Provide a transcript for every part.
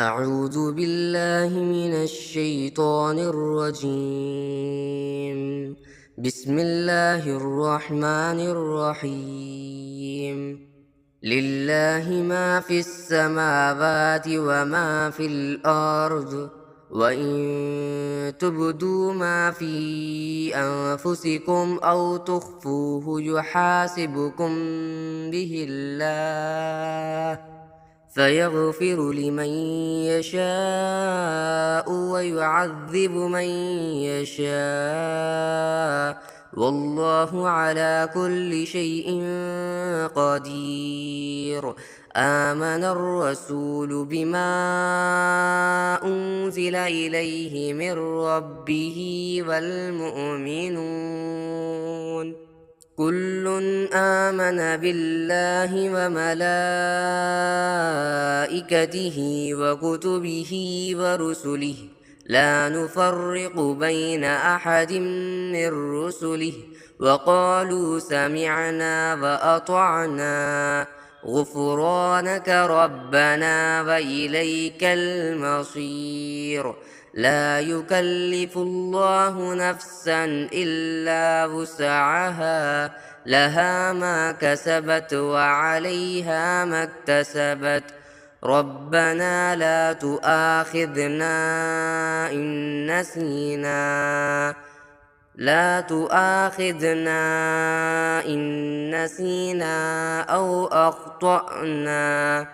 أعوذ بالله من الشيطان الرجيم. بسم الله الرحمن الرحيم. لله ما في السماوات وما في الأرض، وإن تبدوا ما في أنفسكم أو تخفوه يحاسبكم به الله، فيغفر لمن يشاء ويعذب من يشاء، والله على كل شيء قدير. آمن الرسول بما أنزل إليه من ربه والمؤمنون كل آمن بالله وملائكته وكتبه ورسله، لا نفرق بين أحد من رسله، وقالوا سمعنا وأطعنا غفرانك ربنا وإليك المصير. لا يكلف الله نفسا إلا وسعها، لها ما كسبت وعليها ما اكتسبت. ربنا لا تؤاخذنا إن نسينا أو أخطأنا.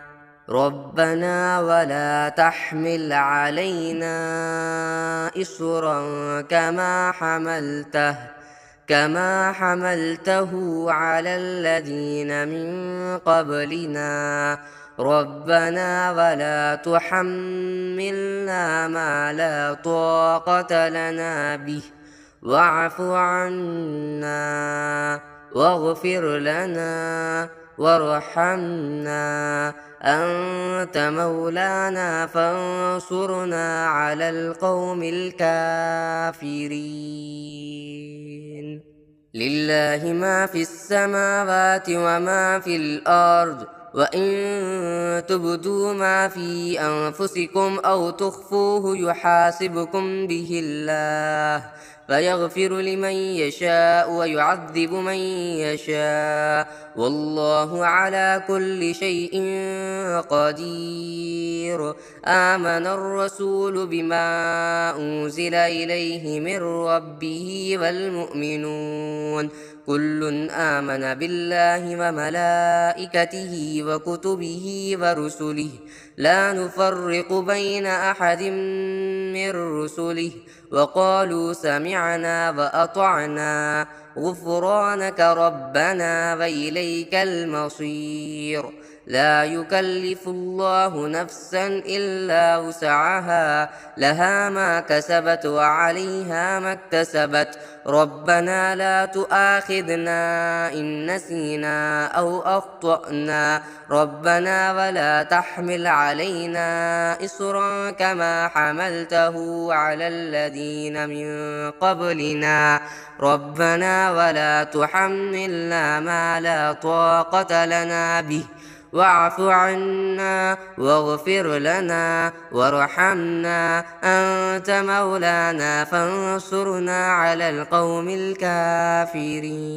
ربنا ولا تحمل علينا إصرا كما حملته على الذين من قبلنا. ربنا ولا تحملنا ما لا طاقة لنا به، واعف عنا واغفر لنا وارحمنا، أنت مولانا فانصرنا على القوم الكافرين. لله ما في السماوات وما في الأرض، وإن تبدوا ما في أنفسكم أو تخفوه يحاسبكم به الله، فيغفر لمن يشاء ويعذب من يشاء، والله على كل شيء قدير. آمن الرسول بما أنزل إليه من ربه والمؤمنون كل آمن بالله وملائكته وكتبه ورسله، لا نفرق بين أحد من رسله، وقالوا سمعنا وأطعنا غفرانك ربنا وإليك المصير. لا يكلف الله نفسا إلا وسعها، لها ما كسبت وعليها ما اكتسبت. ربنا لا تؤاخذنا إن نسينا أو أخطأنا. ربنا ولا تحمل علينا إصرا كما حملته على الذين من قبلنا. ربنا ولا تحملنا ما لا طاقة لنا به، واعف عنا واغفر لنا وارحمنا، أنت مولانا فانصرنا على القوم الكافرين.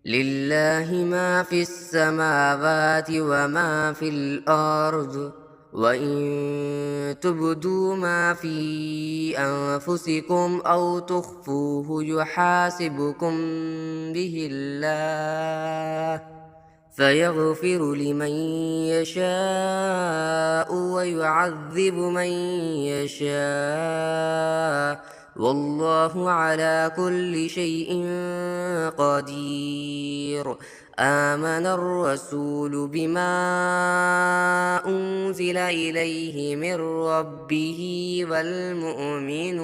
لله ما في السماوات وما في الأرض، وإن تبدوا ما في أنفسكم أو تخفوه يحاسبكم به الله، فيغفر لمن يشاء ويعذب من يشاء، والله على كل شيء قدير. آمن الرسول بما أنزل إليه من ربه والمؤمنون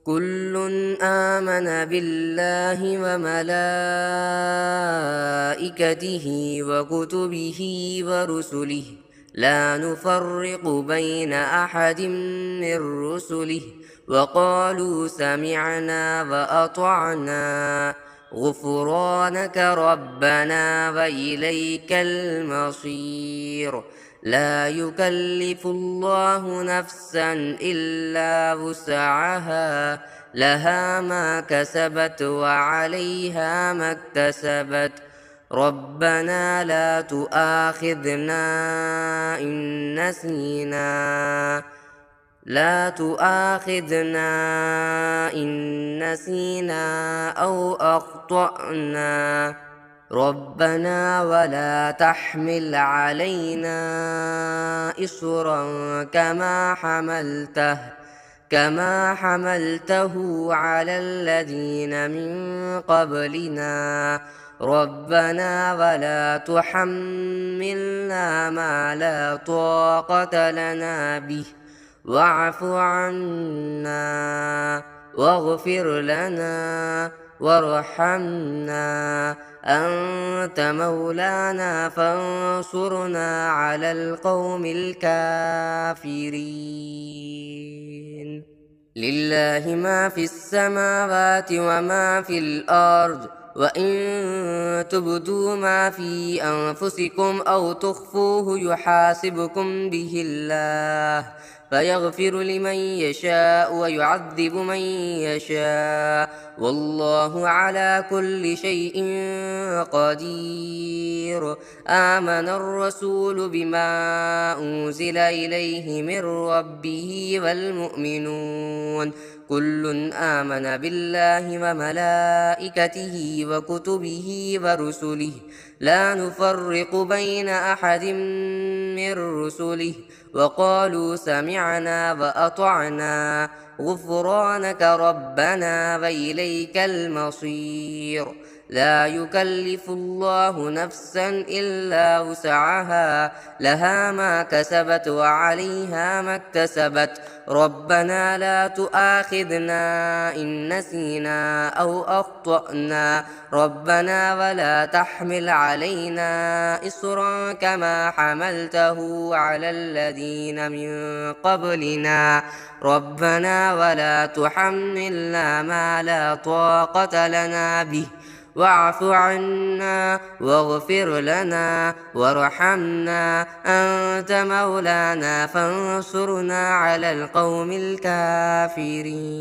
كل آمن بالله وملائكته وكتبه ورسله، لا نفرق بين أحد من رسله، وقالوا سمعنا وأطعنا غفرانك ربنا وإليك المصير. لا يكلف الله نفسا إلا وسعها، لها ما كسبت وعليها ما اكتسبت. ربنا لا تؤاخذنا إن نسينا أو أخطأنا. ربنا ولا تحمل علينا إصرا كما حملته على الذين من قبلنا. ربنا ولا تحملنا ما لا طاقة لنا به، واعف عنا واغفر لنا وارحمنا. أنت مولانا فانصرنا على القوم الكافرين. لله ما في السماوات وما في الأرض، وإن تبدوا ما في أنفسكم أو تخفوه يحاسبكم به الله، فيغفر لمن يشاء ويعذب من يشاء، والله على كل شيء قدير. آمن الرسول بما أنزل إليه من ربه والمؤمنون كل آمن بالله وملائكته وكتبه ورسله لا نفرق بين أحد من رسله، وقالوا سمعنا وأطعنا غفرانك ربنا وإليك المصير. لا يكلف الله نفسا إلا وسعها، لها ما كسبت وعليها ما اكتسبت. ربنا لا تؤاخذنا إن نسينا أو أخطأنا. ربنا ولا تحمل علينا إصرا كما حملته على الذين من قبلنا. ربنا ولا تحملنا ما لا طاقة لنا به، واعف عنا واغفر لنا وارحمنا. أنت مولانا فانصرنا على القوم الكافرين.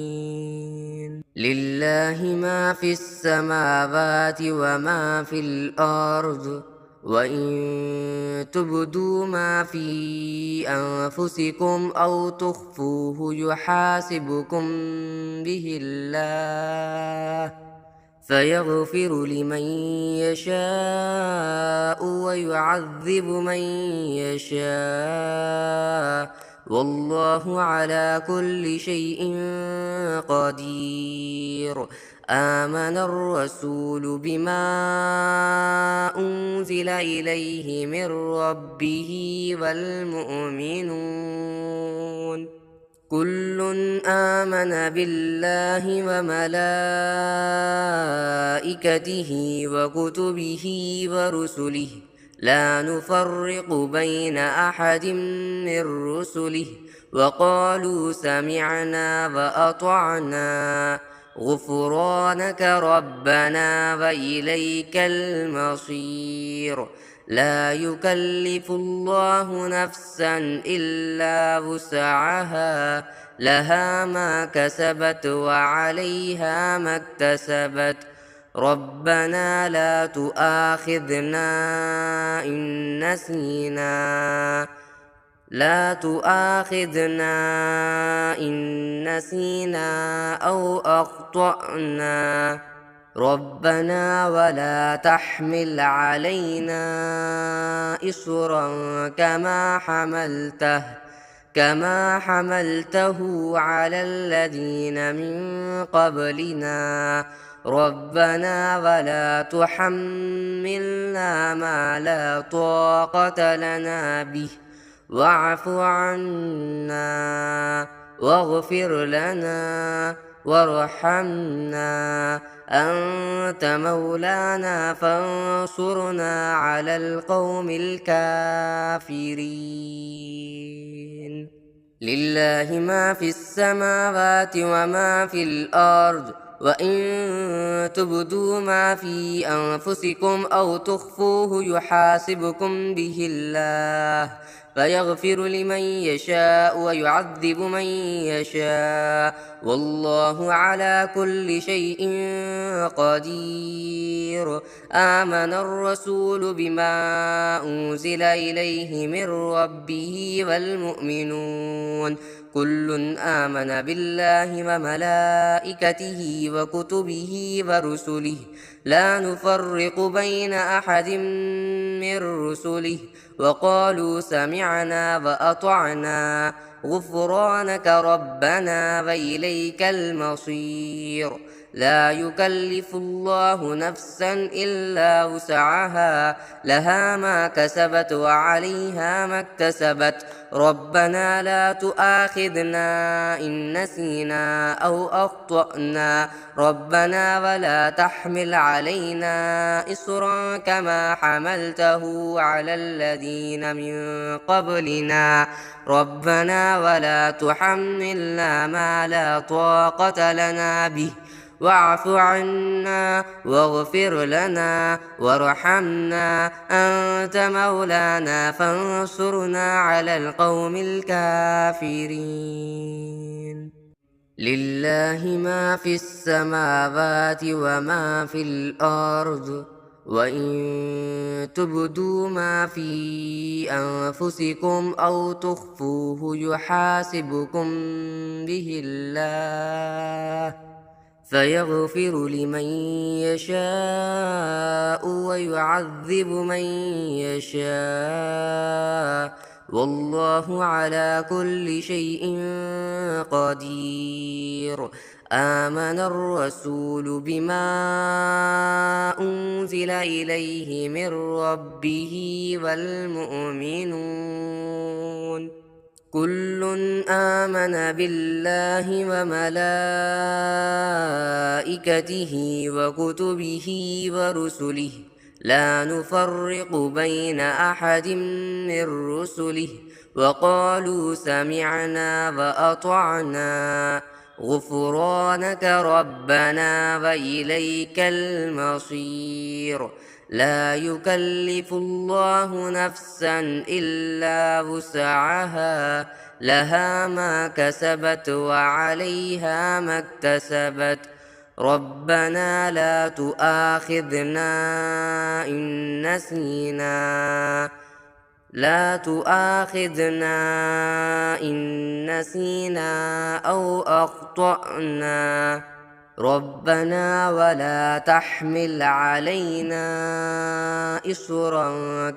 لله ما في السماوات وما في الأرض، وإن تبدوا ما في أنفسكم أو تخفوه يحاسبكم به الله، فيغفر لمن يشاء ويعذب من يشاء، والله على كل شيء قدير. آمن الرسول بما أنزل إليه من ربه والمؤمنون كل آمن بالله وملائكته وكتبه ورسله لا نفرق بين أحد من رسله، وقالوا سمعنا وأطعنا غفرانك ربنا وإليك المصير. لا يكلف الله نفسا إلا وسعها، لها ما كسبت وعليها ما اكتسبت. ربنا لا تؤاخذنا إن نسينا أو أخطأنا. ربنا ولا تحمل علينا إصرا كما حملته على الذين من قبلنا. ربنا ولا تحملنا ما لا طاقة لنا به، واعف عنا واغفر لنا وارحمنا. أنت مولانا فانصرنا على القوم الكافرين. لله ما في السماوات وما في الأرض، وإن تبدوا ما في أنفسكم أو تخفوه يحاسبكم به الله فيغفر لمن يشاء ويعذب من يشاء والله على كل شيء قدير. آمن الرسول بما أنزل إليه من ربه والمؤمنون كل آمن بالله وملائكته وكتبه ورسله لا نفرق بين أحد من رسله وقالوا سمعنا وأطعنا غفرانك ربنا وإليك المصير. لا يكلف الله نفسا إلا وسعها لها ما كسبت وعليها ما اكتسبت ربنا لا تؤاخذنا إن نسينا أو أخطأنا ربنا ولا تحمل علينا إصرا كما حملته على الذين من قبلنا ربنا ولا تحملنا ما لا طاقة لنا به واعف عنا واغفر لنا وارحمنا أنت مولانا فانصرنا على القوم الكافرين. لله ما في السماوات وما في الأرض وإن تبدوا ما في أنفسكم أو تخفوه يحاسبكم به الله فيغفر لمن يشاء ويعذب من يشاء والله على كل شيء قدير. آمن الرسول بما أنزل إليه من ربه والمؤمنون كل آمن بالله وملائكته وكتبه ورسله لا نفرق بين أحد من رسله وقالوا سمعنا وأطعنا غفرانك ربنا وإليك المصير. لا يكلف الله نفسا إلا وسعها لها ما كسبت وعليها ما اكتسبت ربنا لا تؤاخذنا إن نسينا أو أخطأنا ربنا ولا تحمل علينا إصرا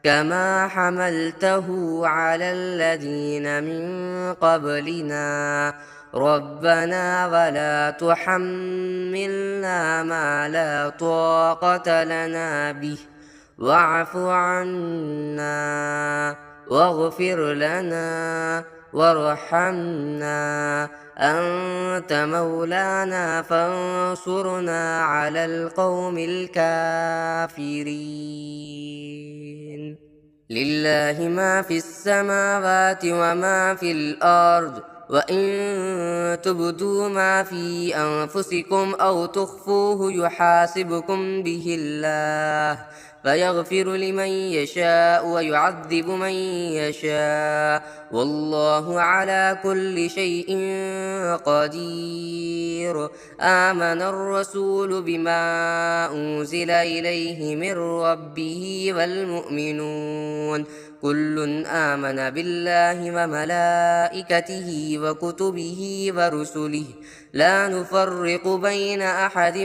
كما حملته على الذين من قبلنا ربنا ولا تحملنا ما لا طاقة لنا به واعف عنا واغفر لنا وارحمنا أنت مولانا فانصرنا على القوم الكافرين. لله ما في السماوات وما في الأرض وإن تبدوا ما في أنفسكم أو تخفوه يحاسبكم به الله فيغفر لمن يشاء ويعذب من يشاء والله على كل شيء قدير. آمن الرسول بما أنزل إليه من ربه والمؤمنون كل آمن بالله وملائكته وكتبه ورسله لا نفرق بين أحد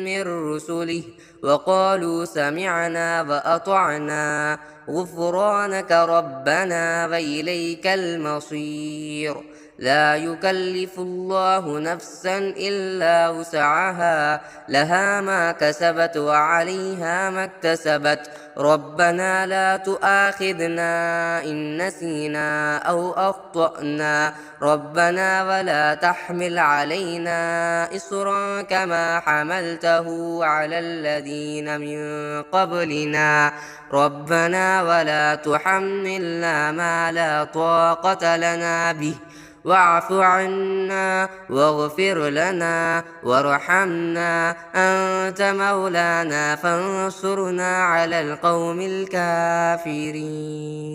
من رسله وقالوا سمعنا وأطعنا غفرانك ربنا وإليك المصير. لا يكلف الله نفسا إلا وسعها لها ما كسبت وعليها ما اكتسبت ربنا لا تؤاخذنا إن نسينا أو أخطأنا ربنا ولا تحمل علينا إصرا كما حملته على الذين من قبلنا ربنا ولا تحملنا ما لا طاقة لنا به واعف عنا واغفر لنا وارحمنا أنت مولانا فانصرنا على القوم الكافرين.